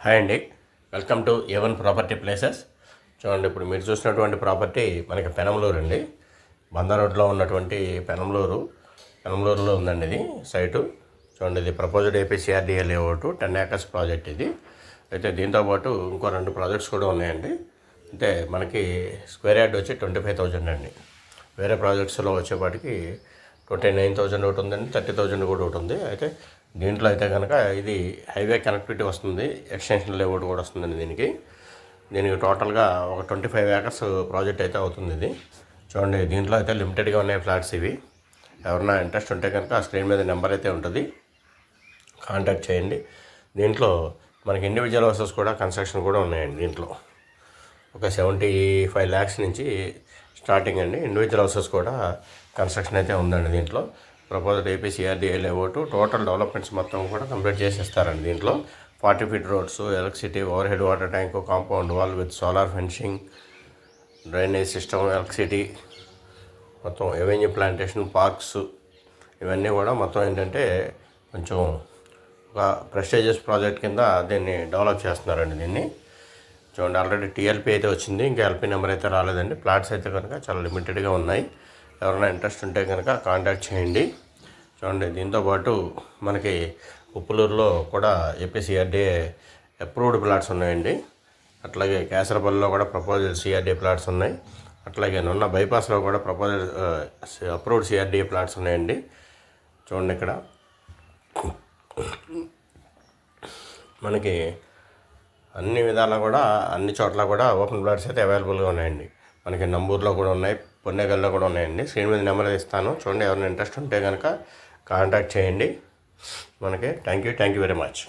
Hi అండి, welcome to A1 property places. చూడండి, ఇప్పుడు మీరు చూసినటువంటి ప్రాపర్టీ మనకి పెనంలూరు అండి. బందా రోడ్లో ఉన్నటువంటి పెనంలూరులో ఉందండి ఇది సైటు. చూడండి, ఇది proposed APCRDA layout 10 acres project ఇది. అయితే దీంతోపాటు ఇంకో 2 ప్రాజెక్ట్స్ కూడా ఉన్నాయండి. అంటే మనకి స్క్వేర్ యార్డ్ వచ్చి 25,000 అండి. వేరే ప్రాజెక్ట్స్లో వచ్చేపాటికి 29,000 ఒకటి ఉందండి, 30,000 కూడా ఒకటి ఉంది. అయితే దీంట్లో అయితే కనుక ఇది హైవే కనెక్టివిటీ వస్తుంది, ఎక్స్టెన్షన్ లేఅవుట్ కూడా వస్తుందండి. దీనికి టోటల్గా ఒక 25 acres ప్రాజెక్ట్ అయితే అవుతుంది ఇది. చూడండి, దీంట్లో అయితే లిమిటెడ్గా ఉన్నాయి ఫ్లాట్స్ ఇవి. ఎవరైనా ఇంట్రెస్ట్ ఉంటే కనుక స్క్రీన్ మీద నెంబర్ అయితే ఉంటుంది, కాంటాక్ట్ చేయండి. దీంట్లో మనకి ఇండివిజువల్ హౌసెస్ కూడా కన్స్ట్రక్షన్ కూడా ఉన్నాయండి. దీంట్లో ఒక 75 lakhs నుంచి స్టార్టింగ్ అండి. ఇండివిజువల్ హౌసెస్ కూడా కన్స్ట్రక్షన్ అయితే ఉందండి. దీంట్లో proposed APCRDA layout total developments మొత్తం కూడా కంప్లీట్ చేసేస్తారండి. దీంట్లో 40 feet roads, electricity, over head water tank, compound wall with solar fencing, drainage system, electricity, మొత్తం ఎవెన్యూ ప్లాంటేషన్, పార్క్స్, ఇవన్నీ కూడా మొత్తం ఏంటంటే కొంచెం ఒక ప్రెస్టీజియస్ ప్రాజెక్ట్ కింద దీన్ని డెవలప్ చేస్తున్నారండి. చూడండి, ఆల్రెడీ TLP అయితే వచ్చింది, ఇంకా LP నెంబర్ అయితే రాలేదండి. ప్లాట్స్ అయితే కనుక చాలా లిమిటెడ్గా ఉన్నాయి. ఎవరైనా ఇంట్రెస్ట్ ఉంటే కనుక కాంటాక్ట్ చేయండి. చూడండి, దీంతోపాటు మనకి ఉప్పులూరులో కూడా APCRDA అప్రూవ్డ్ ప్లాట్స్ ఉన్నాయండి. అట్లాగే కేసరపల్లిలో కూడా ప్రపోజల్ CRDA ప్లాట్స్ ఉన్నాయి. అట్లాగే నున్న బైపాస్లో కూడా ప్రపోజల్ అప్రూవ్డ్ CRDA ప్లాట్స్ ఉన్నాయండి. చూడండి, ఇక్కడ మనకి అన్ని విధాలా కూడా అన్ని చోట్ల కూడా ఓపెన్ ప్లాట్స్ అయితే అవైలబుల్గా ఉన్నాయండి. మనకి నంబూరులో కూడా ఉన్నాయి, పొన్నేగల్లో కూడా ఉన్నాయండి. స్క్రీన్ మీద నెంబర్ ఇస్తాను, చూడండి. ఎవరైనా ఇంట్రెస్ట్ ఉంటే కనుక కాంటాక్ట్ చేయండి. Thank you very much.